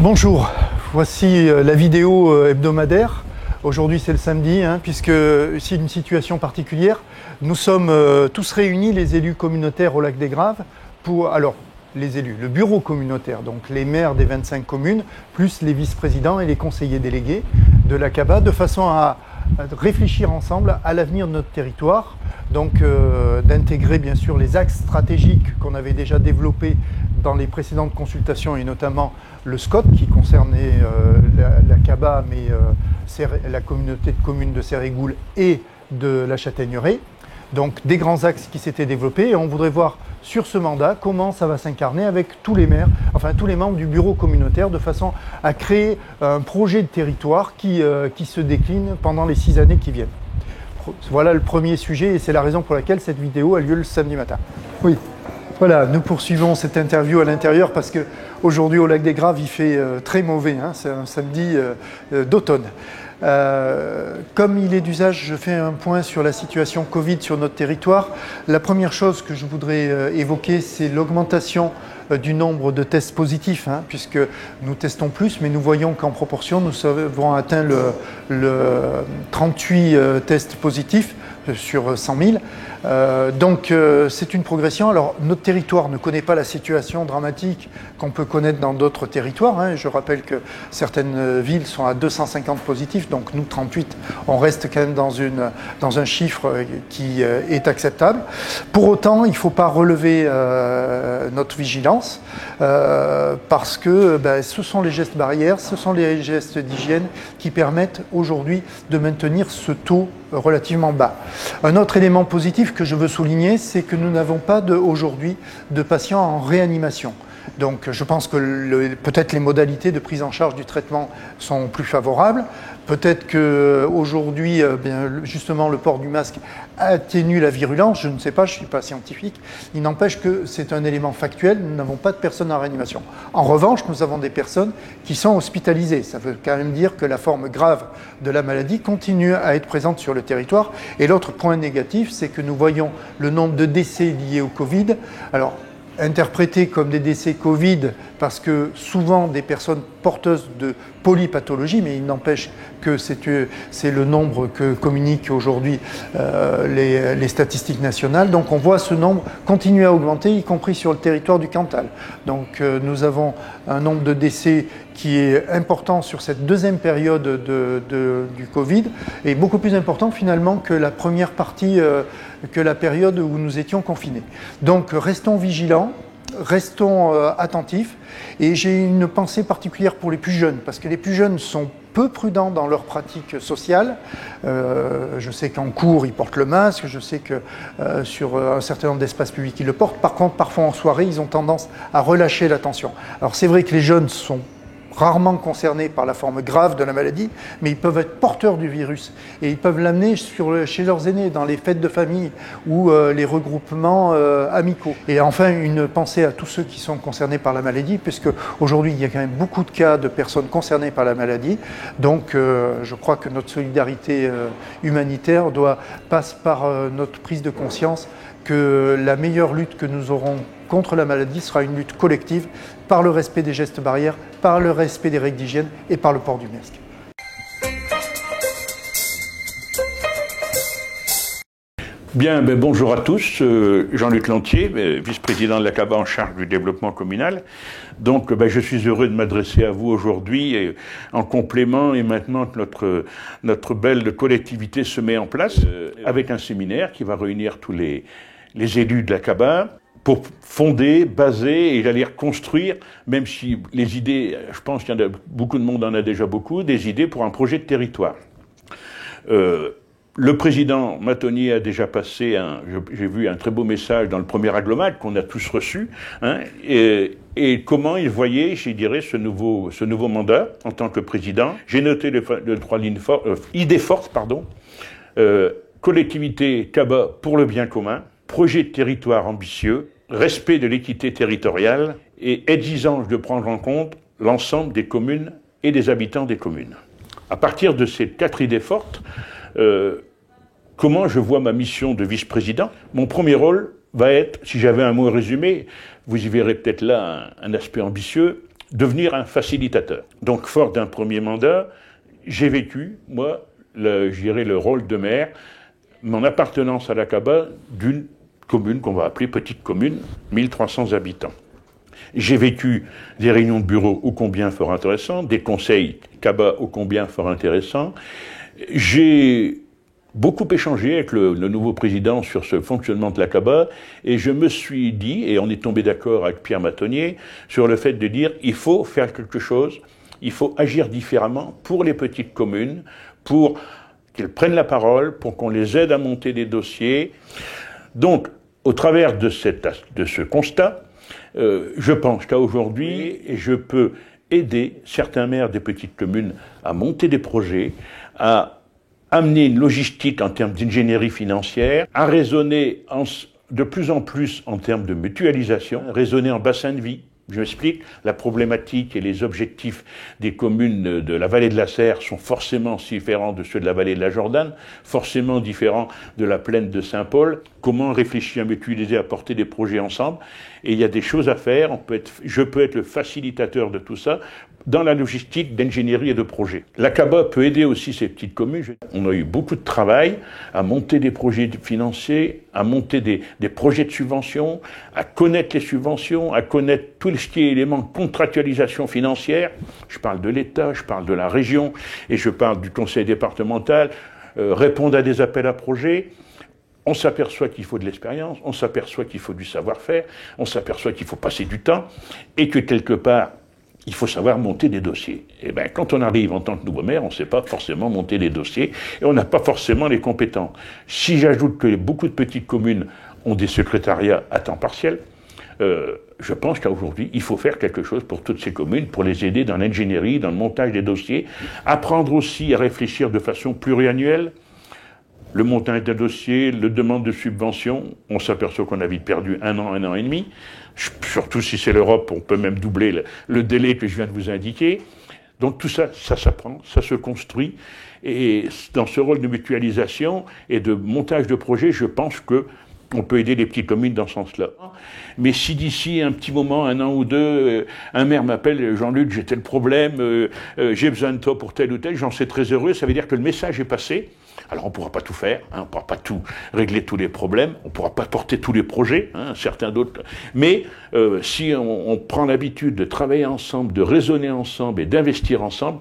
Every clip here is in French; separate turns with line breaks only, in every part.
Bonjour, voici la vidéo hebdomadaire. Aujourd'hui c'est le samedi, puisque c'est une situation particulière. Nous sommes tous réunis, les élus communautaires au Lac des Graves, les élus, le bureau communautaire, donc les maires des 25 communes, plus les vice-présidents et les conseillers délégués de l'ACABA, de façon à réfléchir ensemble à l'avenir de notre territoire, donc d'intégrer bien sûr les axes stratégiques qu'on avait déjà développés dans les précédentes consultations, et notamment le SCOT qui concernait l'ACABA, mais la communauté de communes de Cérégoul et de la Châtaigneraie. Donc des grands axes qui s'étaient développés, et on voudrait voir sur ce mandat comment ça va s'incarner avec tous les maires, enfin tous les membres du bureau communautaire, de façon à créer un projet de territoire qui se décline pendant les 6 années qui viennent. Voilà le premier sujet, et c'est la raison pour laquelle cette vidéo a lieu le samedi matin. Oui, voilà, nous poursuivons cette interview à l'intérieur parce qu'aujourd'hui au Lac des Graves il fait très mauvais, c'est un samedi d'automne. Comme il est d'usage, je fais un point sur la situation Covid sur notre territoire. La première chose que je voudrais évoquer, c'est l'augmentation du nombre de tests positifs, puisque nous testons plus, mais nous voyons qu'en proportion, nous avons atteint le 38 tests positifs sur 100 000. Donc c'est une progression. Alors notre territoire ne connaît pas la situation dramatique qu'on peut connaître dans d'autres territoires. Je rappelle que certaines villes sont à 250 positifs, donc nous 38, on reste quand même dans un chiffre qui est acceptable. Pour autant, il ne faut pas relever notre vigilance parce que ce sont les gestes barrières, ce sont les gestes d'hygiène qui permettent aujourd'hui de maintenir ce taux relativement bas. Un autre élément positif que je veux souligner, c'est que nous n'avons pas aujourd'hui de patients en réanimation. Donc je pense que peut-être les modalités de prise en charge du traitement sont plus favorables. Peut-être qu'aujourd'hui, justement, le port du masque atténue la virulence. Je ne sais pas, je ne suis pas scientifique. Il n'empêche que c'est un élément factuel. Nous n'avons pas de personnes en réanimation. En revanche, nous avons des personnes qui sont hospitalisées. Ça veut quand même dire que la forme grave de la maladie continue à être présente sur le territoire. Et l'autre point négatif, c'est que nous voyons le nombre de décès liés au Covid. Alors, interprétés comme des décès Covid parce que souvent des personnes porteuses de polypathologie, mais il n'empêche que c'est le nombre que communiquent aujourd'hui les statistiques nationales. Donc on voit ce nombre continuer à augmenter, y compris sur le territoire du Cantal. Donc nous avons un nombre de décès qui est important sur cette deuxième période du Covid, et beaucoup plus important finalement que la première partie, que la période où nous étions confinés. Donc restons vigilants, restons attentifs, et j'ai une pensée particulière pour les plus jeunes, parce que les plus jeunes sont peu prudents dans leurs pratiques sociales. Je sais qu'en cours, ils portent le masque, je sais que sur un certain nombre d'espaces publics, ils le portent. Par contre, parfois en soirée, ils ont tendance à relâcher l'attention. Alors c'est vrai que les jeunes sont rarement concernés par la forme grave de la maladie, mais ils peuvent être porteurs du virus et ils peuvent l'amener chez leurs aînés, dans les fêtes de famille ou les regroupements amicaux. Et enfin, une pensée à tous ceux qui sont concernés par la maladie, puisque aujourd'hui, il y a quand même beaucoup de cas de personnes concernées par la maladie. Donc, je crois que notre solidarité humanitaire passe par notre prise de conscience que la meilleure lutte que nous aurons contre la maladie sera une lutte collective par le respect des gestes barrières, par le respect des règles d'hygiène et par le port du masque.
Bien, bonjour à tous, Jean-Luc Lantier, vice-président de l'ACABA en charge du développement communal. Donc je suis heureux de m'adresser à vous aujourd'hui en complément, et maintenant que notre belle collectivité se met en place avec un séminaire qui va réunir tous les élus de l'ACABA pour fonder, baser et j'allais dire construire, même si les idées, je pense qu'il y en a beaucoup de monde en a déjà beaucoup, des idées pour un projet de territoire. Le président Matonnier a déjà passé j'ai vu un très beau message dans le premier agglomate qu'on a tous reçu, et comment il voyait, je dirais, ce nouveau mandat en tant que président. J'ai noté les 3 lignes idées fortes, collectivité CABA pour le bien commun, projet de territoire ambitieux, respect de l'équité territoriale et exigence de prendre en compte l'ensemble des communes et des habitants des communes. À partir de ces 4 idées fortes, comment je vois ma mission de vice-président? Mon premier rôle va être, si j'avais un mot résumé, vous y verrez peut-être là un aspect ambitieux, devenir un facilitateur. Donc, fort d'un premier mandat, j'ai vécu, moi, je dirais le rôle de maire, mon appartenance à l'Aqaba d'une commune qu'on va appeler petite commune, 1300 habitants. J'ai vécu des réunions de bureau ô combien fort intéressantes, des conseils CABA ô combien fort intéressants. J'ai beaucoup échangé avec le nouveau président sur ce fonctionnement de l'Aqaba et je me suis dit, et on est tombé d'accord avec Pierre Matonnier, sur le fait de dire il faut faire quelque chose, il faut agir différemment pour les petites communes, pour qu'ils prennent la parole, pour qu'on les aide à monter des dossiers. Donc, au travers de ce constat, je pense qu'à aujourd'hui, je peux aider certains maires des petites communes à monter des projets, à amener une logistique en termes d'ingénierie financière, à raisonner de plus en plus en termes de mutualisation, raisonner en bassin de vie. Je m'explique, la problématique et les objectifs des communes de la vallée de la Serre sont forcément différents de ceux de la vallée de la Jordanne, forcément différents de la plaine de Saint-Paul. Comment réfléchir à mutualiser, à porter des projets ensemble? Et il y a des choses à faire, je peux être le facilitateur de tout ça dans la logistique d'ingénierie et de projet. L'Aqaba peut aider aussi ces petites communes. On a eu beaucoup de travail à monter des projets financiers, à monter des projets de subvention, à connaître les subventions, à connaître tout ce qui est élément de contractualisation financière. Je parle de l'État, je parle de la région et je parle du conseil départemental, répondre à des appels à projets. On s'aperçoit qu'il faut de l'expérience, on s'aperçoit qu'il faut du savoir-faire, on s'aperçoit qu'il faut passer du temps et que quelque part, il faut savoir monter des dossiers. Et bien, quand on arrive en tant que nouveau maire, on ne sait pas forcément monter des dossiers et on n'a pas forcément les compétences. Si j'ajoute que beaucoup de petites communes ont des secrétariats à temps partiel, je pense qu'aujourd'hui, il faut faire quelque chose pour toutes ces communes, pour les aider dans l'ingénierie, dans le montage des dossiers, apprendre aussi à réfléchir de façon pluriannuelle. Le montage d'un dossier, le demande de subvention, on s'aperçoit qu'on a vite perdu un an et demi. Surtout si c'est l'Europe, on peut même doubler le délai que je viens de vous indiquer. Donc tout ça, ça s'apprend, ça se construit. Et dans ce rôle de mutualisation et de montage de projet, je pense que on peut aider les petites communes dans ce sens-là. Mais si d'ici un petit moment, un an ou deux, un maire m'appelle, Jean-Luc, j'ai tel problème, j'ai besoin de toi pour tel ou tel, j'en sais très heureux, ça veut dire que le message est passé. Alors on ne pourra pas tout faire, on ne pourra pas tout régler tous les problèmes, on ne pourra pas porter tous les projets, certains d'autres. Mais si on prend l'habitude de travailler ensemble, de raisonner ensemble et d'investir ensemble,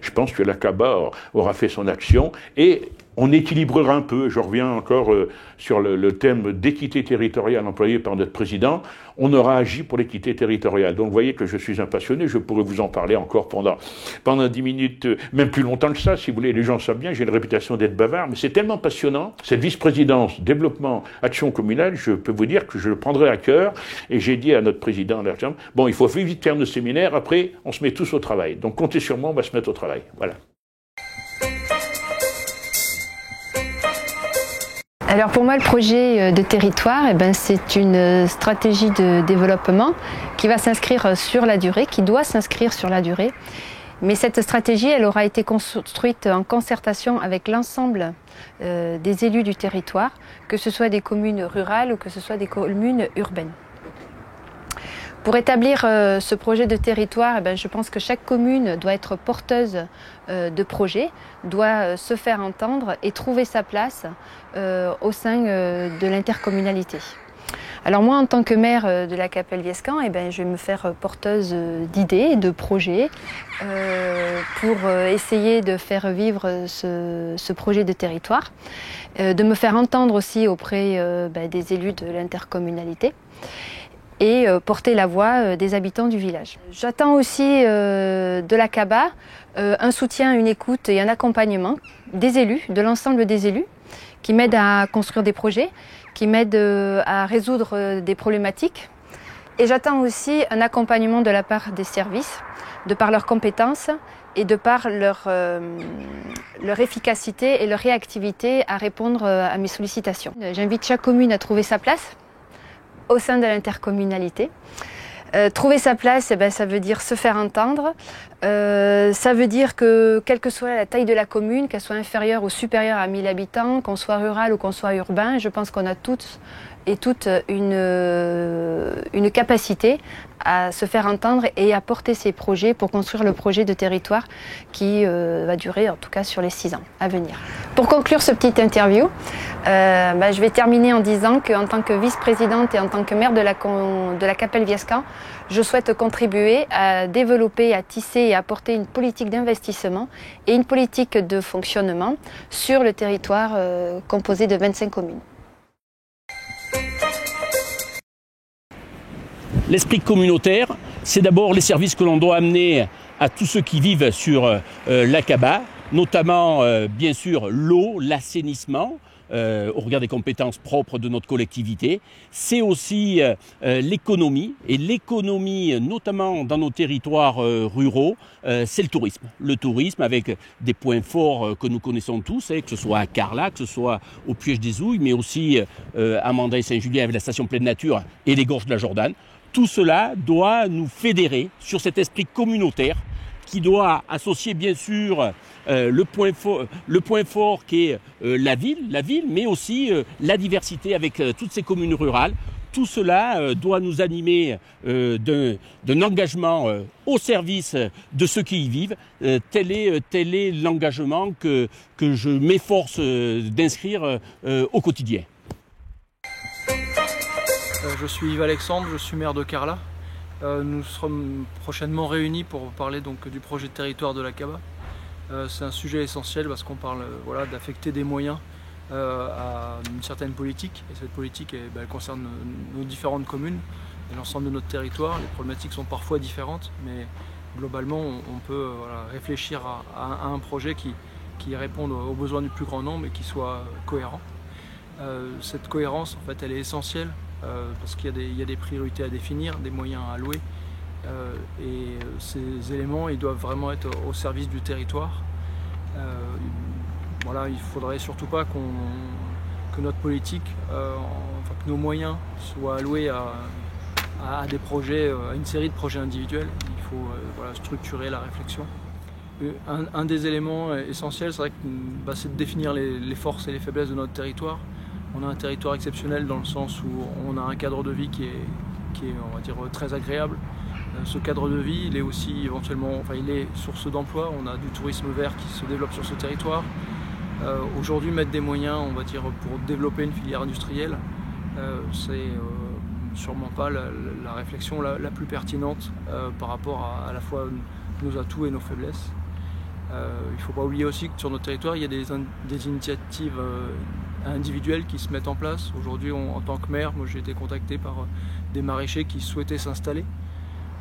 je pense que l'Aqaba aura fait son action et on équilibrera un peu. Je reviens encore sur le thème d'équité territoriale employé par notre président. On aura agi pour l'équité territoriale. Donc vous voyez que je suis un passionné, je pourrais vous en parler encore pendant 10 minutes, même plus longtemps que ça, si vous voulez. Les gens savent bien, j'ai une réputation d'être bavard, mais c'est tellement passionnant. Cette vice-présidence, développement, action communale, je peux vous dire que je le prendrai à cœur. Et j'ai dit à notre président, bon, il faut vite faire nos séminaires, après on se met tous au travail. Donc comptez sur moi, on va se mettre au travail. Voilà.
Alors pour moi, le projet de territoire, c'est une stratégie de développement qui va s'inscrire sur la durée, qui doit s'inscrire sur la durée. Mais cette stratégie, elle aura été construite en concertation avec l'ensemble des élus du territoire, que ce soit des communes rurales ou que ce soit des communes urbaines. Pour établir ce projet de territoire, je pense que chaque commune doit être porteuse de projets, doit se faire entendre et trouver sa place au sein de l'intercommunalité. Alors moi, en tant que maire de la Capelle-Viescamp, je vais me faire porteuse d'idées, de projets pour essayer de faire vivre ce projet de territoire, de me faire entendre aussi auprès des élus de l'intercommunalité et porter la voix des habitants du village. J'attends aussi de l'Aqaba un soutien, une écoute et un accompagnement des élus, de l'ensemble des élus, qui m'aident à construire des projets, qui m'aident à résoudre des problématiques. Et j'attends aussi un accompagnement de la part des services, de par leurs compétences et de par leur efficacité et leur réactivité à répondre à mes sollicitations. J'invite chaque commune à trouver sa place au sein de l'intercommunalité. Trouver sa place, ça veut dire se faire entendre. Ça veut dire que, quelle que soit la taille de la commune, qu'elle soit inférieure ou supérieure à 1000 habitants, qu'on soit rural ou qu'on soit urbain, je pense qu'on a toutes et toutes une capacité à se faire entendre et à porter ses projets pour construire le projet de territoire qui va durer en tout cas sur les 6 ans à venir. Pour conclure ce petit interview, je vais terminer en disant qu'en tant que vice-présidente et en tant que maire de la Capelle-Viescamp, je souhaite contribuer à développer, à tisser et à porter une politique d'investissement et une politique de fonctionnement sur le territoire composé de 25 communes.
L'esprit communautaire, c'est d'abord les services que l'on doit amener à tous ceux qui vivent sur l'Aqaba, notamment bien sûr l'eau, l'assainissement, au regard des compétences propres de notre collectivité. C'est aussi l'économie, et l'économie notamment dans nos territoires ruraux, c'est le tourisme. Le tourisme avec des points forts que nous connaissons tous, que ce soit à Carla, que ce soit au Puech des Ouilles, mais aussi à Mandray-Saint-Julien avec la station Pleine Nature et les gorges de la Jordanne. Tout cela doit nous fédérer sur cet esprit communautaire qui doit associer bien sûr le point fort qui est la ville, mais aussi la diversité avec toutes ces communes rurales. Tout cela doit nous animer d'un engagement au service de ceux qui y vivent. Tel est l'engagement que je m'efforce d'inscrire au quotidien.
Je suis Yves Alexandre, je suis maire de Carla. Nous serons prochainement réunis pour parler donc du projet de territoire de l'Aqaba. C'est un sujet essentiel parce qu'on parle d'affecter des moyens à une certaine politique. Et cette politique elle concerne nos différentes communes et l'ensemble de notre territoire. Les problématiques sont parfois différentes, mais globalement on peut réfléchir à un projet qui réponde aux besoins du plus grand nombre et qui soit cohérent. Cette cohérence en fait elle est essentielle. Parce qu'il y a des priorités à définir, des moyens à allouer et ces éléments ils doivent vraiment être au service du territoire. Il ne faudrait surtout pas que notre politique, que nos moyens soient alloués à des projets, à une série de projets individuels. Il faut structurer la réflexion. Un des éléments essentiels, c'est de définir les forces et les faiblesses de notre territoire. On a un territoire exceptionnel dans le sens où on a un cadre de vie qui est on va dire, très agréable. Ce cadre de vie, il est aussi éventuellement, il est source d'emploi. On a du tourisme vert qui se développe sur ce territoire. Aujourd'hui, mettre des moyens, on va dire, pour développer une filière industrielle, c'est sûrement pas la réflexion la plus pertinente par rapport à la fois nos atouts et nos faiblesses. Il ne faut pas oublier aussi que sur notre territoire, il y a des initiatives individuelles qui se mettent en place. Aujourd'hui, en tant que maire, moi j'ai été contacté par des maraîchers qui souhaitaient s'installer.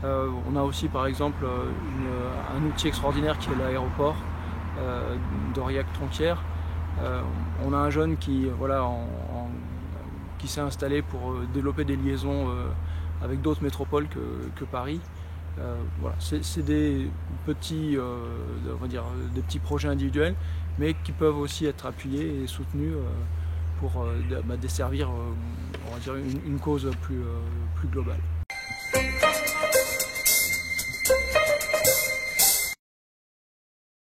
On a aussi par exemple un outil extraordinaire qui est l'aéroport d'Aurillac-Tronquière. On a un jeune qui s'est installé pour développer des liaisons avec d'autres métropoles que Paris. C'est des petits, des petits projets individuels, mais qui peuvent aussi être appuyés et soutenus pour desservir une cause plus globale.